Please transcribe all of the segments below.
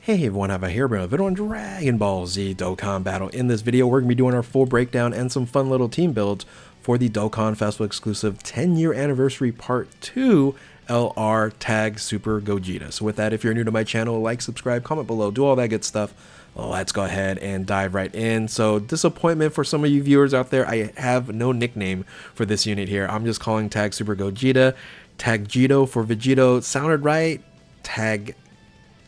Hey everyone, have a here been a video on Dragon Ball Z Dokkan Battle. In this video, we're going to be doing our full breakdown and some fun little team builds for the Dokkan Festival exclusive 10-year anniversary part 2 LR Tag Super Gogeta. So with that, if you're new to my channel, like, subscribe, comment below, do all that good stuff. Let's go ahead and dive right in. So disappointment for some of you viewers out there, I have no nickname for this unit here. I'm just calling Tag Super Gogeta. Tag Jito for Vegito sounded right. Tag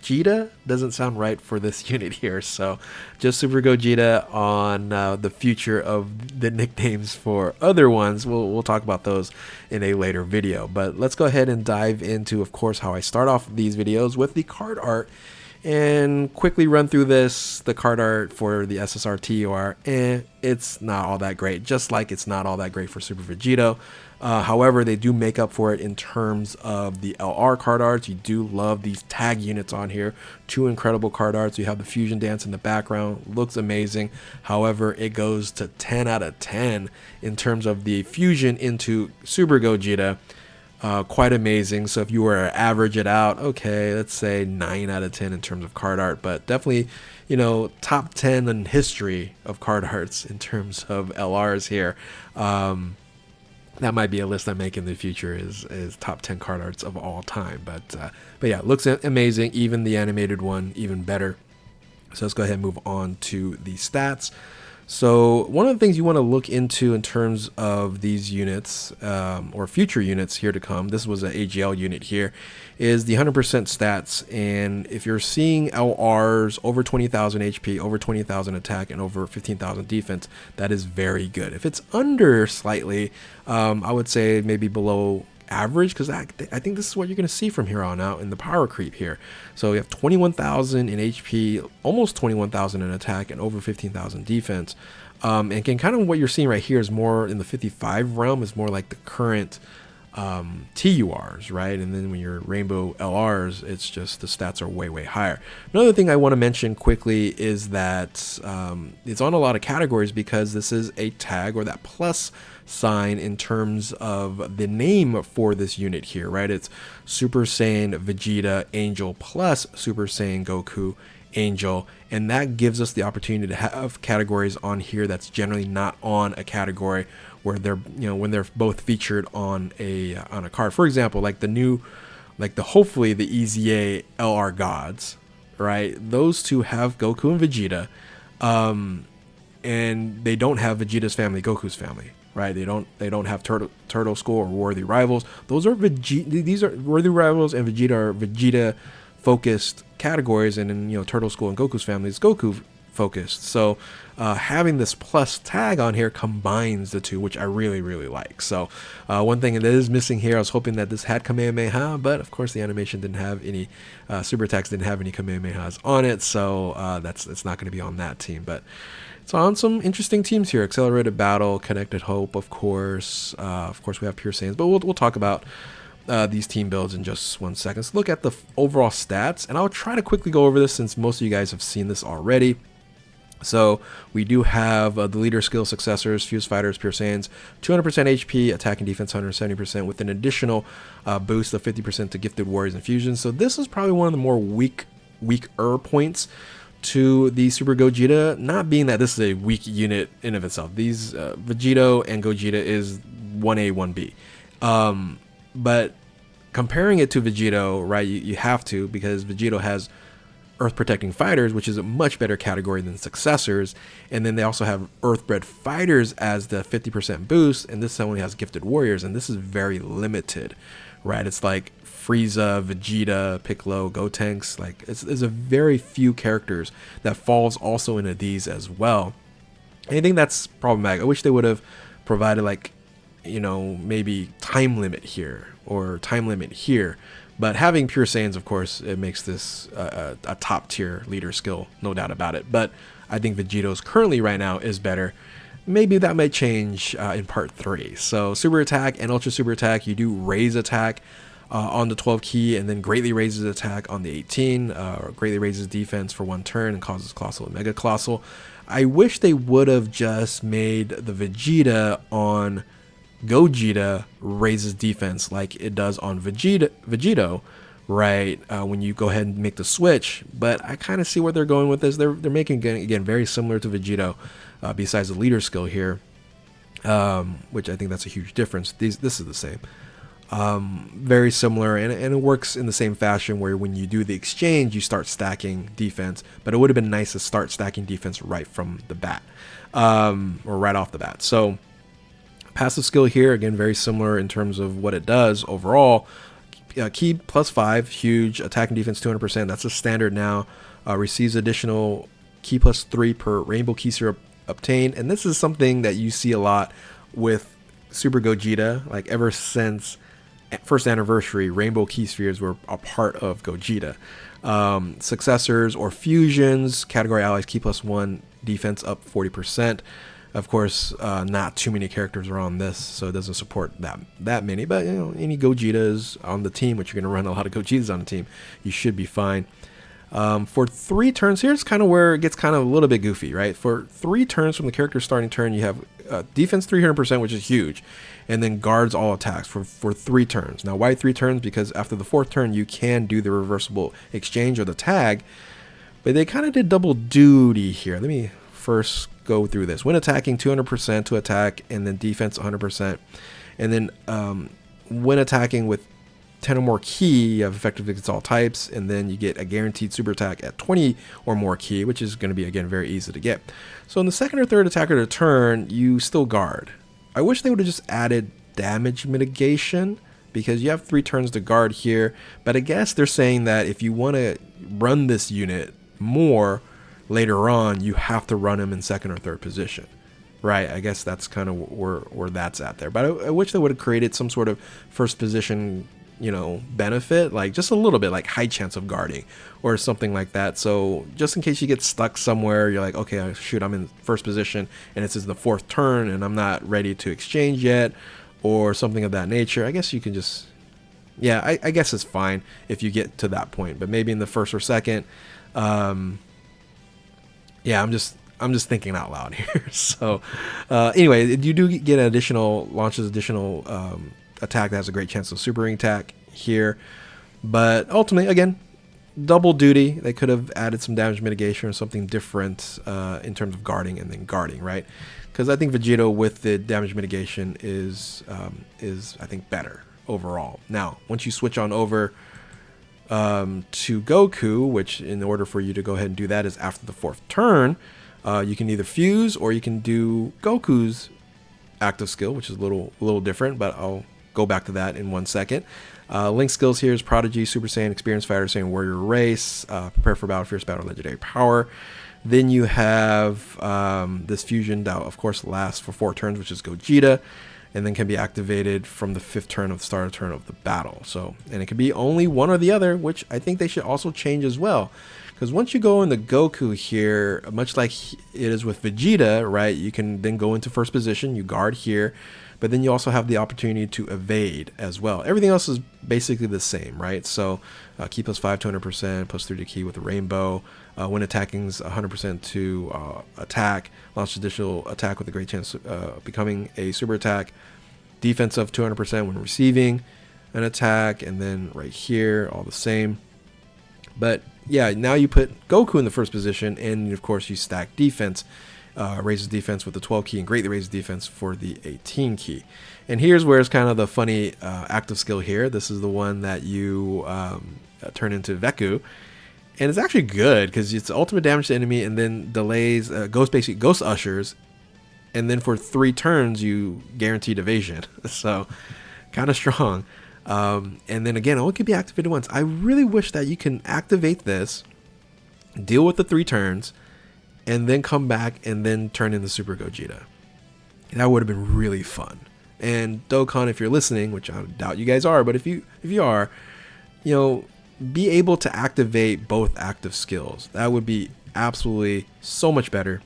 Gogeta doesn't sound right for this unit here, so just Super Gogeta on the future of the nicknames for other ones. We'll talk about those in a later video, but let's go ahead and dive into, of course, how I start off these videos with the card art and quickly run through this. The card art for the SSR it's not all that great, just like it's not all that great for Super Vegito. However, they do make up for it in terms of the LR card arts. You do love these tag units on here. Two incredible card arts. You have the fusion dance in the background. Looks amazing. However, it goes to 10 out of 10 in terms of the fusion into Super Gogeta. Quite amazing. So if you were to average it out, okay, let's say 9 out of 10 in terms of card art, but definitely, you know, top 10 in history of card arts in terms of LRs here. That might be a list I make in the future, is top 10 card arts of all time. But yeah, it looks amazing. Even the animated one, even better. So let's go ahead and move on to the stats. So one of the things you want to look into in terms of these units or future units here to come, this was an AGL unit here, is the 100% stats. And if you're seeing LRs over 20,000 HP, over 20,000 attack, and over 15,000 defense, that is very good. If it's under slightly, I would say maybe below average, because I think this is what you're going to see from here on out in the power creep here. So we have 21,000 in HP, almost 21,000 in attack, and over 15,000 defense. And again, kind of what you're seeing right here is more in the 55 realm, is more like the current TURs, right? And then when you're rainbow LRs, it's just the stats are way higher. Another thing I want to mention quickly is that it's on a lot of categories because this is a tag, or that plus sign in terms of the name for this unit here, right? It's Super Saiyan Vegeta Angel plus Super Saiyan Goku Angel, and that gives us the opportunity to have categories on here that's generally not on a category where they're, you know, when they're both featured on a card. For example, like the new, like the hopefully the EZA LR gods, right? Those two have Goku and Vegeta, and they don't have Vegeta's family, Goku's family, right? They don't have Turtle School or Worthy Rivals. Those are these are Worthy Rivals, and Vegeta are Vegeta focused categories, and then, you know, Turtle School and Goku's family is Goku focused. So having this plus tag on here combines the two, which I really like. So one thing that is missing here, I was hoping that this had Kamehameha, but of course the animation didn't have any super attacks, didn't have any Kamehamehas on it, so it's not going to be on that team. But it's on some interesting teams here. Accelerated Battle, Connected Hope, of course. We have Pure Saiyans, but we'll talk about these team builds in just 1 second. Let's look at the overall stats, and I'll try to quickly go over this since most of you guys have seen this already. So we do have the leader skill successors, Fuse Fighters, Pure Saiyans, 200% HP, attack and defense 170%, with an additional boost of 50% to Gifted Warriors and Fusions. So this is probably one of the more weaker points to the Super Gogeta, not being that this is a weak unit in of itself. These Vegito and Gogeta is 1A, 1B. But comparing it to Vegito, right, you have to, because Vegito has Earth Protecting Fighters, which is a much better category than successors, and then they also have Earthbred Fighters as the 50% boost, and this only has Gifted Warriors, and this is very limited, right? It's like Frieza, Vegeta, Piccolo, Gotenks, like there's a very few characters that falls also into these as well. And I think that's problematic. I wish they would have provided, like, you know, maybe time limit here or time limit here. But having Pure Saiyans, of course, it makes this a top tier leader skill, no doubt about it. But I think Vegito's currently right now is better. Maybe that might change in part 3. So Super Attack and Ultra Super Attack, you do raise attack on the 12 key, and then greatly raises attack on the 18, or greatly raises defense for 1 turn and causes Colossal and Mega Colossal. I wish they would have just made the Vegeta on Gogeta raises defense like it does on Vegito, right, when you go ahead and make the switch. But I kind of see where they're going with this. They're making, again, very similar to Vegito, besides the leader skill here, which I think that's a huge difference. This is the same. Very similar, and it works in the same fashion where when you do the exchange, you start stacking defense, but it would have been nice to start stacking defense right from the bat, or right off the bat. So passive skill here, again, very similar in terms of what it does overall. Key +5, huge. Attack and defense 200%. That's a standard now. Receives additional key +3 per rainbow key syrup obtained. And this is something that you see a lot with Super Gogeta. Like ever since first anniversary, rainbow key spheres were a part of Gogeta. Successors or fusions, category allies key +1, defense up 40%. Of course, not too many characters are on this, so it doesn't support that many. But you know, any Gogetas on the team, which you're going to run a lot of Gogetas on the team, you should be fine. For 3 turns, here's kind of where it gets kind of a little bit goofy, right? For 3 turns from the character's starting turn, you have defense 300%, which is huge, and then guards all attacks for 3 turns. Now, why 3 turns? Because after the 4th turn, you can do the reversible exchange or the tag, but they kind of did double duty here. Let me first go through this. When attacking, 200% to attack, and then defense 100%. And then when attacking with 10 or more key, you have effective against all types, and then you get a guaranteed super attack at 20 or more key, which is going to be, again, very easy to get. So in the 2nd or 3rd attack of the turn, you still guard. I wish they would have just added damage mitigation, because you have 3 turns to guard here, but I guess they're saying that if you want to run this unit more later on, you have to run him in 2nd or 3rd position, right? I guess that's kind of where that's at there. But I wish they would have created some sort of first position, you know, benefit, like just a little bit, like high chance of guarding or something like that. So just in case you get stuck somewhere, you're like, okay, shoot, I'm in first position and it's in the 4th turn and I'm not ready to exchange yet, or something of that nature. I guess you can just, yeah, I guess it's fine if you get to that point, but maybe in the 1st or 2nd, yeah, I'm just thinking out loud here. So anyway, you do get an additional attack that has a great chance of supering attack here, but ultimately, again, double duty. They could have added some damage mitigation or something different in terms of guarding and then guarding, right? Because I think Vegito with the damage mitigation is I think better overall. Now, once you switch on over to Goku, which in order for you to go ahead and do that is after the 4th turn, you can either fuse or you can do Goku's active skill, which is a little different, but I'll go back to that in 1 second. Link skills here is Prodigy, Super Saiyan, Experienced Fighter, Saiyan Warrior Race, Prepare for Battle, Fierce Battle, Legendary Power. Then you have this fusion that, of course, lasts for 4 turns, which is Gogeta, and then can be activated from the 5th turn of the start of turn of the battle. So, and it can be only one or the other, which I think they should also change as well. Because once you go into Goku here, much like it is with Vegeta, right, you can then go into first position, you guard here, but then you also have the opportunity to evade as well. Everything else is basically the same, right? So key +5 to 100%, +3 to key with a rainbow. When attacking is 100% to attack. Launch additional attack with a great chance of becoming a super attack. Defense of 200% when receiving an attack. And then right here, all the same. But yeah, now you put Goku in the first position, and of course you stack defense. Raises defense with the 12 key and greatly raises defense for the 18 key. And here's where it's kind of the funny active skill here. This is the one that you turn into Veku. And it's actually good because it's ultimate damage to enemy and then delays, basically ghost ushers. And then for 3 turns, you guaranteed evasion. So kind of strong. And then again, it only can be activated once. I really wish that you can activate this, deal with the 3 turns, and then come back and then turn into Super Gogeta. That would have been really fun. And Dokkan, if you're listening, which I doubt you guys are, but if you are, you know, be able to activate both active skills. That would be absolutely so much better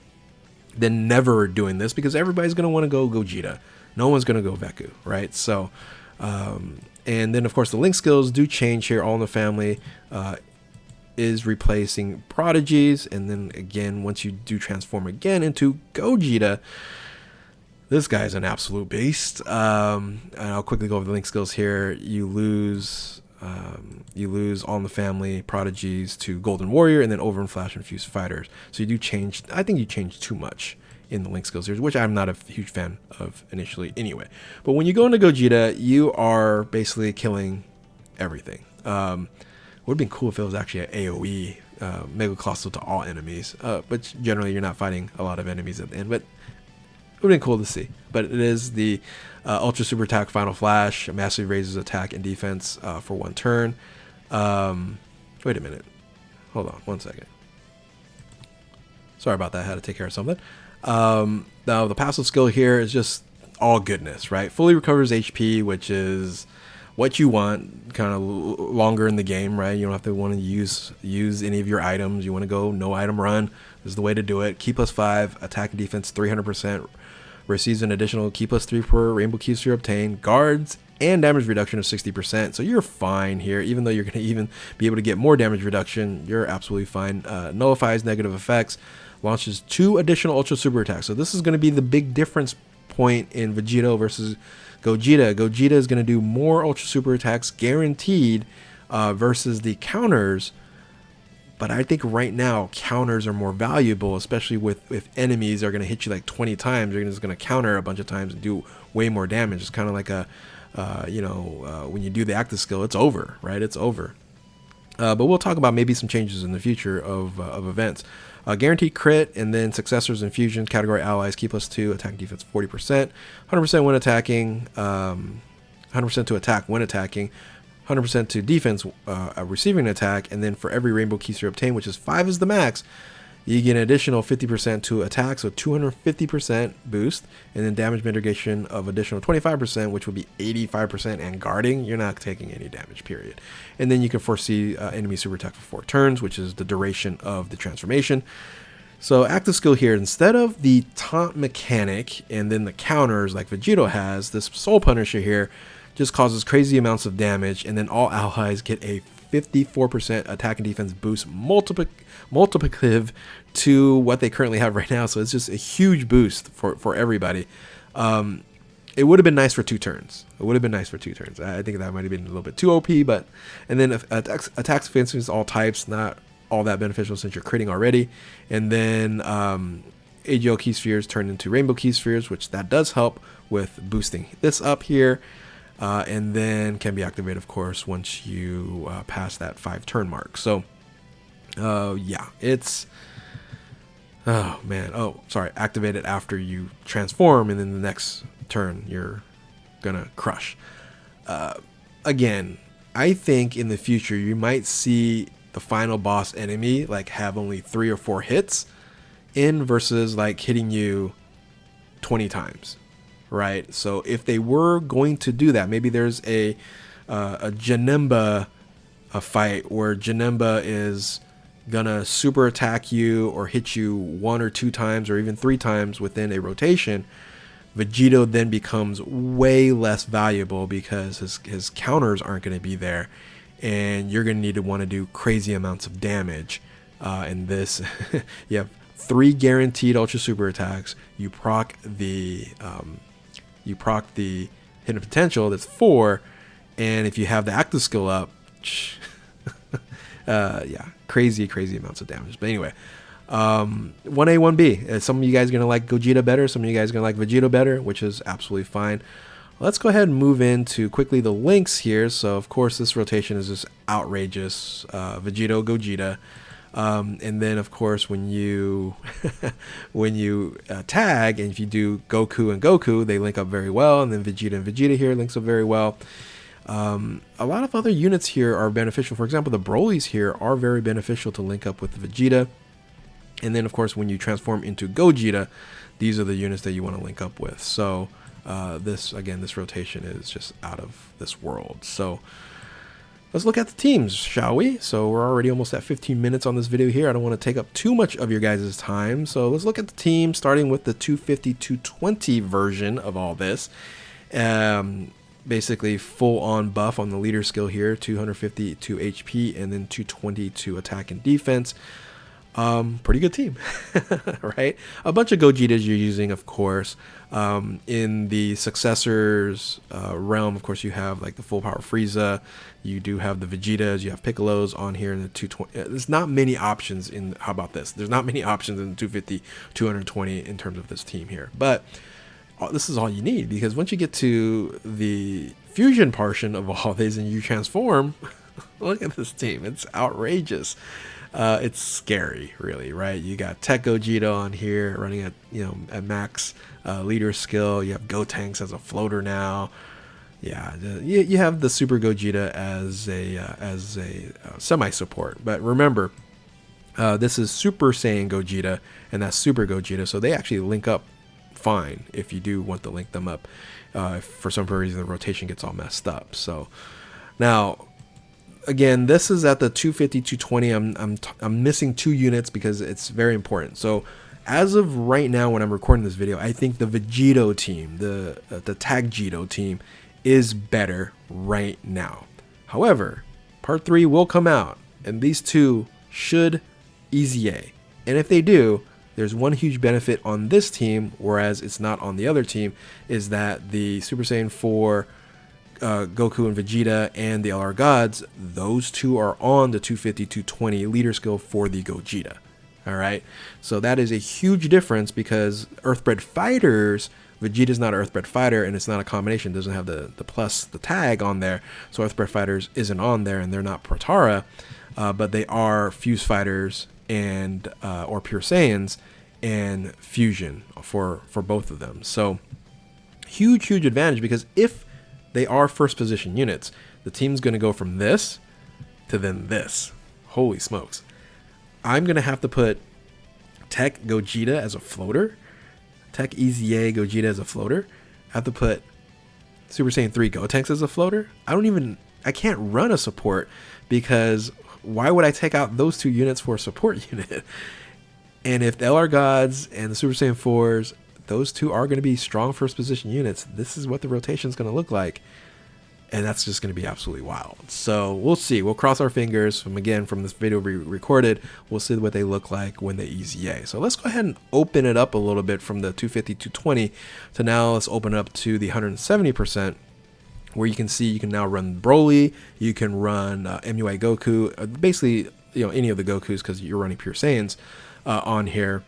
than never doing this, because everybody's going to want to go Gogeta. No one's going to go Veku, right? So, and then of course the link skills do change here. All in the Family is replacing Prodigies, and then again, once you do transform again into Gogeta, this guy's an absolute beast. And I'll quickly go over the link skills here. You lose you lose All in the Family prodigies to Golden Warrior, and then Over and Flash Infused Fighters. So you do change. I think you change too much in the Link skill series, which I'm not a huge fan of initially anyway. But when you go into Gogeta, you are basically killing everything. Would have been cool if it was actually an AoE Mega Colossal to all enemies, but generally you're not fighting a lot of enemies at the end, but it would have been cool to see. But it is the Ultra Super Attack Final Flash. It massively raises attack and defense for 1 turn. Wait a minute. Hold on 1 second. Sorry about that. I had to take care of something. Now the passive skill here is just all goodness, right? Fully recovers HP, which is what you want, kind of longer in the game, right? You don't have to want to use any of your items. You want to go no item run. This is the way to do it. Key +5, attack and defense 300%. Receives an additional key +3 per rainbow key sphere obtained. Guards and damage reduction of 60%. So you're fine here, even though you're going to even be able to get more damage reduction. You're absolutely fine. Nullifies negative effects. Launches 2 additional Ultra Super attacks. So this is going to be the big difference point in Vegito versus Gogeta. Gogeta is going to do more Ultra Super attacks guaranteed versus the counters. But I think right now counters are more valuable, especially if enemies are going to hit you like 20 times. You're just going to counter a bunch of times and do way more damage. It's kind of like when you do the active skill, it's over, right? It's over. But we'll talk about maybe some changes in the future of events. Guaranteed crit, and then successors and fusions, category allies, key +2, attack and defense 40%, 100% when attacking, 100% to attack when attacking, 100% to defense receiving an attack, and then for every rainbow key sphere obtained, which is 5 is the max, you get an additional 50% to attack, so 250% boost, and then damage mitigation of additional 25%, which would be 85%, and guarding, you're not taking any damage, period. And then you can foresee enemy super attack for 4 turns, which is the duration of the transformation. So active skill here, instead of the taunt mechanic and then the counters like Vegito has, this Soul Punisher here just causes crazy amounts of damage, and then all allies get a 54% attack and defense boost multiplicative to what they currently have right now. So it's just a huge boost for everybody. It would have been nice for 2 turns. I think that might have been a little bit too OP, but and then attacks defenses all types, not all that beneficial since you're critting already. And then AGL key spheres turn into rainbow key spheres, which that does help with boosting this up here. And then can be activated, of course, once you pass that 5 turn mark. So yeah, it's activate it after you transform, and then the next turn you're gonna crush. Again, I think in the future you might see the final boss enemy like have only 3 or 4 hits in versus like hitting you 20 times. Right, so if they were going to do that, maybe there's a Janemba fight where Janemba is gonna super attack you or hit you 1 or 2 times or even 3 times within a rotation. Vegito then becomes way less valuable because his counters aren't going to be there, and you're going to need to want to do crazy amounts of damage. And this, you have 3 guaranteed Ultra Super attacks. You proc the hidden potential, that's 4, and if you have the active skill up, yeah, crazy amounts of damage. But anyway, 1A, 1B. Some of you guys are going to like Gogeta better, some of you guys are going to like Vegito better, which is absolutely fine. Let's go ahead and move into quickly the links here. So of course this rotation is just outrageous. Vegito, Gogeta. And then of course when you tag, and if you do Goku and Goku, they link up very well, and then Vegeta and Vegeta here links up very well. A lot of other units here are beneficial. For example, the Brolys here are very beneficial to link up with Vegeta. And then of course when you transform into Gogeta, these are the units that you want to link up with. So this rotation is just out of this world. So let's look at the teams, shall we? So we're already almost at 15 minutes on this video here. I don't want to take up too much of your guys' time. So let's look at the team, starting with the 250-220 version of all this. Basically full on buff on the leader skill here, 250 to HP and then 220 to attack and defense. Pretty good team, right? A bunch of Gogetas you're using, of course. In the successors realm, of course, you have like the full power Frieza. You do have the Vegetas. You have Piccolos on here in the 220. There's not many options in. How about this? There's not many options in the 250, 220 in terms of this team here. But this is all you need, because once you get to the fusion portion of all these and you transform, look at this team. It's outrageous. It's scary, really, right? You got Tech Gogeta on here running at, at max leader skill. You have Gotenks as a floater now. Yeah, you have the Super Gogeta as a semi support. But remember, this is Super Saiyan Gogeta, and that's Super Gogeta, so they actually link up fine if you do want to link them up. If for some reason the rotation gets all messed up. So now, again, this is at the 250, 220. I'm missing 2 units because it's very important. So as of right now, when I'm recording this video, I think the Vegito team, the Tag Jito team, is better right now. However, part 3 will come out, and these two should easy A. And if they do, there's one huge benefit on this team, whereas it's not on the other team, is that the Super Saiyan 4 Goku and Vegeta and the LR Gods, those two are on the 250, 220 leader skill for the Gogeta. All right, so that is a huge difference, because Earthbred Fighters, Vegeta's not an Earthbred Fighter, and it's not a combination, doesn't have the plus, the tag on there, so Earthbred Fighters isn't on there, and they're not Protara, but they are Fuse Fighters and or Pure Saiyans and Fusion for both of them. So huge advantage, because if they are first position units, the team's going to go from this to then this. Holy smokes. I'm going to have to put Tech Gogeta as a floater, Tech EZA Gogeta as a floater. I have to put Super Saiyan 3 Gotenks as a floater. I can't run a support, because why would I take out those 2 units for a support unit? And if the LR Gods and the Super Saiyan 4s, those 2 are going to be strong first position units, this is what the rotation is going to look like. And that's just going to be absolutely wild. So we'll see. We'll cross our fingers from this video we recorded. We'll see what they look like when they EZA. So let's go ahead and open it up a little bit from the 250, 220 to now let's open it up to the 170%, where you can see you can now run Broly, you can run MUI Goku, basically any of the Gokus, because you're running Pure Saiyans on here.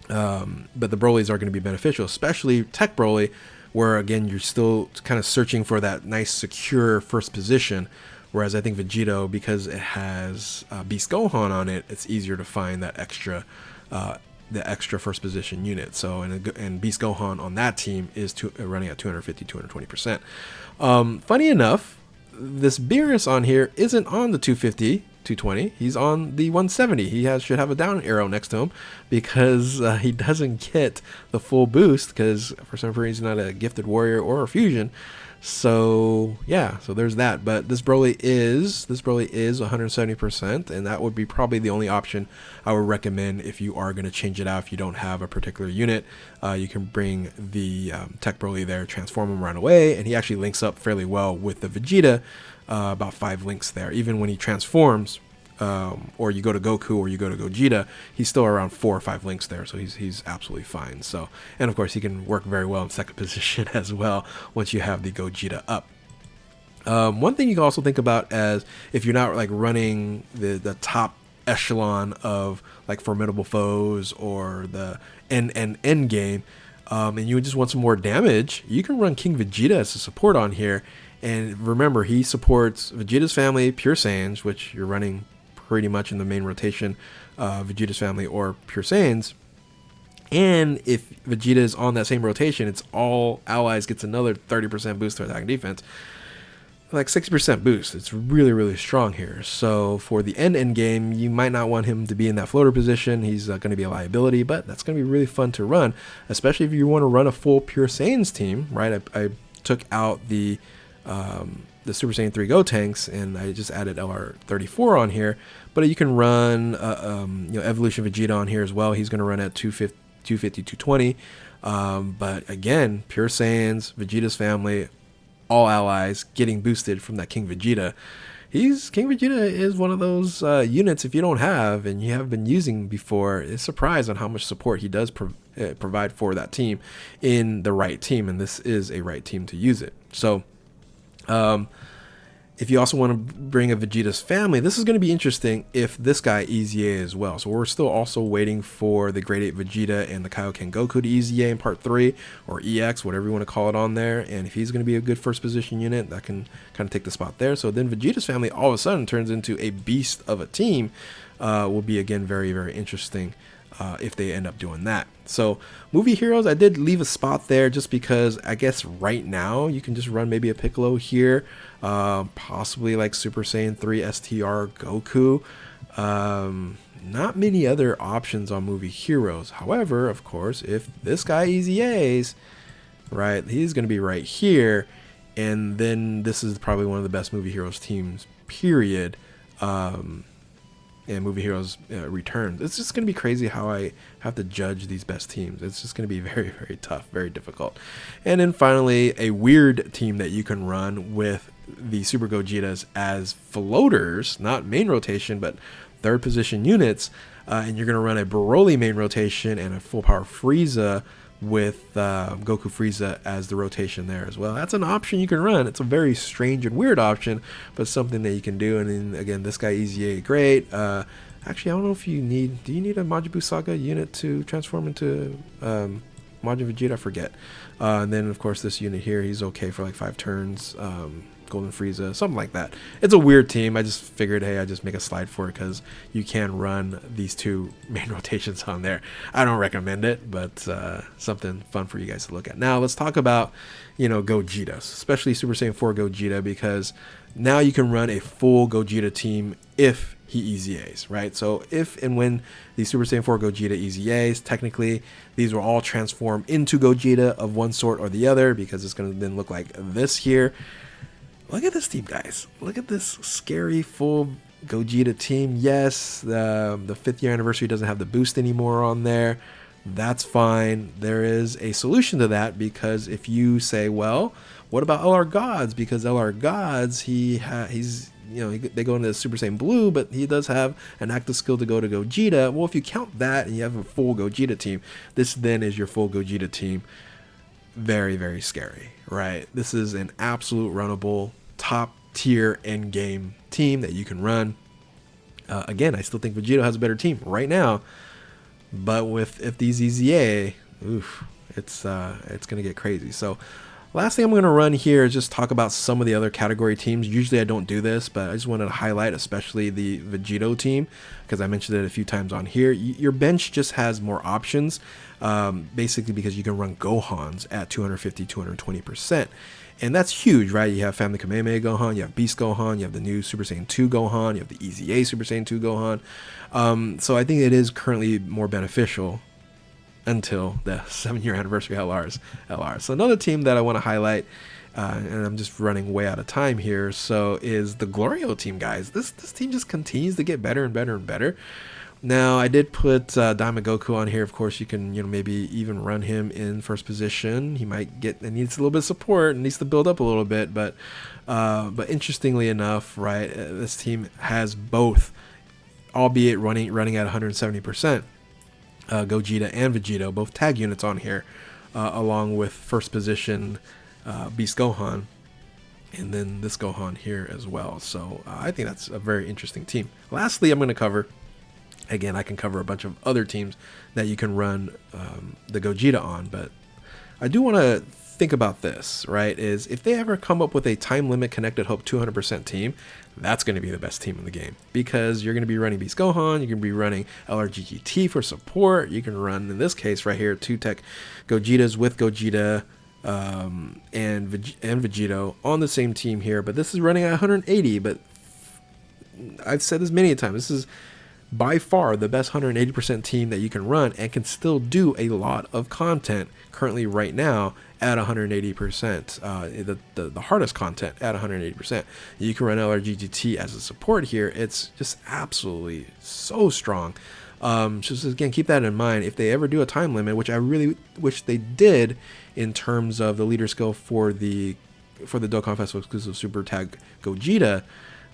But the Brolys are going to be beneficial, especially Tech Broly, where again you're still kind of searching for that nice secure first position, whereas I think Vegito, because it has Beast Gohan on it, it's easier to find that extra first position unit. So and Beast Gohan on that team is running at 250, 220%. Funny enough, this Beerus on here isn't on the 250, 220. He's on the 170. He should have a down arrow next to him, because he doesn't get the full boost, because for some reason he's not a gifted warrior or a fusion. So yeah, so there's that. But this Broly is 170%, and that would be probably the only option I would recommend if you are going to change it out. If you don't have a particular unit, you can bring the Tech Broly there, transform him right away, and he actually links up fairly well with the Vegeta. About 5 links there. Even when he transforms, or you go to Goku or you go to Gogeta, he's still around 4 or 5 links there, so he's absolutely fine. So, and of course he can work very well in second position as well once you have the Gogeta up. One thing you can also think about, as if you're not like running the top echelon of like formidable foes or the end game, and you just want some more damage, you can run King Vegeta as a support on here. And remember, he supports Vegeta's family, Pure Saiyans, which you're running pretty much in the main rotation, Vegeta's family or Pure Saiyans. And if Vegeta is on that same rotation, it's all allies gets another 30% boost to attack and defense. Like 60% boost. It's really strong here. So for the end game, you might not want him to be in that floater position. He's going to be a liability, but that's going to be really fun to run, especially if you want to run a full Pure Saiyans team, right? I took out the Super Saiyan 3 Gotenks, and I just added LR34 on here, but you can run Evolution Vegeta on here as well. He's going to run at 250, 220, but again, Pure Saiyans, Vegeta's family, all allies getting boosted from that King Vegeta. King Vegeta is one of those units, if you don't have and you have been using before, is surprised on how much support he does provide for that team in the right team, and this is a right team to use it. So if you also want to bring a Vegeta's family, this is going to be interesting if this guy EZA as well. So we're still also waiting for the Grade 8 Vegeta and the Kaioken Goku to EZA in Part 3, or EX, whatever you want to call it on there. And if he's going to be a good first position unit, that can kind of take the spot there. So then Vegeta's family all of a sudden turns into a beast of a team. Will be, again, very, very interesting if they end up doing that. So movie heroes, I did leave a spot there just because I guess right now you can just run maybe a Piccolo here, possibly like Super Saiyan 3 STR Goku. Not many other options on movie heroes. However, of course, if this guy EZAs, right, he's going to be right here, and then this is probably one of the best movie heroes teams, period. And movie heroes returns. It's just going to be crazy how I have to judge these best teams. It's just going to be very, very tough, very difficult. And then finally, a weird team that you can run with the Super Gogetas as floaters, not main rotation, but third position units. And you're going to run a Broly main rotation and a full power Frieza with Goku Frieza as the rotation there as well. That's an option you can run. It's a very strange and weird option, but something that you can do. And then again, this guy EZA, great. Actually, I don't know if you need, do you need a Majin Buu Saga unit to transform into Majin Vegeta? I forget. And then of course this unit here, he's okay for like 5 turns. Golden Frieza, something like that. It's a weird team. I just figured, hey, I just make a slide for it because you can run these 2 main rotations on there. I don't recommend it, but something fun for you guys to look at. Now let's talk about, you know, Gogeta, especially Super Saiyan 4 Gogeta, because now you can run a full Gogeta team if he EZAs, right? So if and when the Super Saiyan 4 Gogeta EZAs, technically these will all transform into Gogeta of one sort or the other, because it's going to then look like this here. Look at this team, guys. Look at this scary full Gogeta team. Yes, the 5th year anniversary doesn't have the boost anymore on there. That's fine. There is a solution to that, because if you say, well, what about LR Gods? Because LR Gods, he's, you know, they go into Super Saiyan Blue, but he does have an active skill to go to Gogeta. Well, if you count that and you have a full Gogeta team, this then is your full Gogeta team. Very, very scary, right? This is an absolute runnable top tier end game team that you can run. Again, I still think Vegeta has a better team right now, but if these EZA, oof, it's gonna get crazy. So last thing I'm going to run here is just talk about some of the other category teams. Usually I don't do this, but I just wanted to highlight especially the Vegito team, because I mentioned it a few times on here. Your bench just has more options, basically because you can run Gohans at 250, 220%. And that's huge, right? You have Family Kamehameha Gohan, you have Beast Gohan, you have the new Super Saiyan 2 Gohan, you have the EZA Super Saiyan 2 Gohan. So I think it is currently more beneficial until the 7-year anniversary LR. So another team that I want to highlight, and I'm just running way out of time here, so is the Glorio team, guys. This team just continues to get better and better and better. Now, I did put Diamond Goku on here. Of course, you can, you know, maybe even run him in first position. He might needs a little bit of support and needs to build up a little bit. But interestingly enough, right, this team has both, albeit running at 170%, Gogeta and Vegito, both tag units on here, along with first position Beast Gohan, and then this Gohan here as well. So I think that's a very interesting team. Lastly, I'm going to cover, again, I can cover a bunch of other teams that you can run the Gogeta on, but I do want to think about this, right, is if they ever come up with a time limit connected hope 200% team, that's going to be the best team in the game, because you're going to be running Beast Gohan, you're going to be running LRGGT for support, you can run, in this case right here, 2-tech Gogetas with Gogeta and Vegito on the same team here, but this is running at 180, but I've said this many times, this is by far the best 180% team that you can run and can still do a lot of content currently right now at 180%, the hardest content at 180%. You can run LRGGT as a support here. It's just absolutely so strong. Just again, keep that in mind. If they ever do a time limit, which I really wish they did in terms of the leader skill for the Dokkan Festival exclusive Super Tag Gogeta,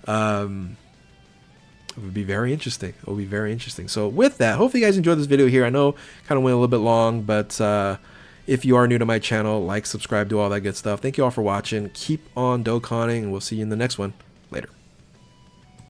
It would be very interesting. It will be very interesting. So with that, hopefully you guys enjoyed this video here. I know kind of went a little bit long, but if you are new to my channel, like, subscribe, do all that good stuff. Thank you all for watching. Keep on Dokkaning, and we'll see you in the next one. Later.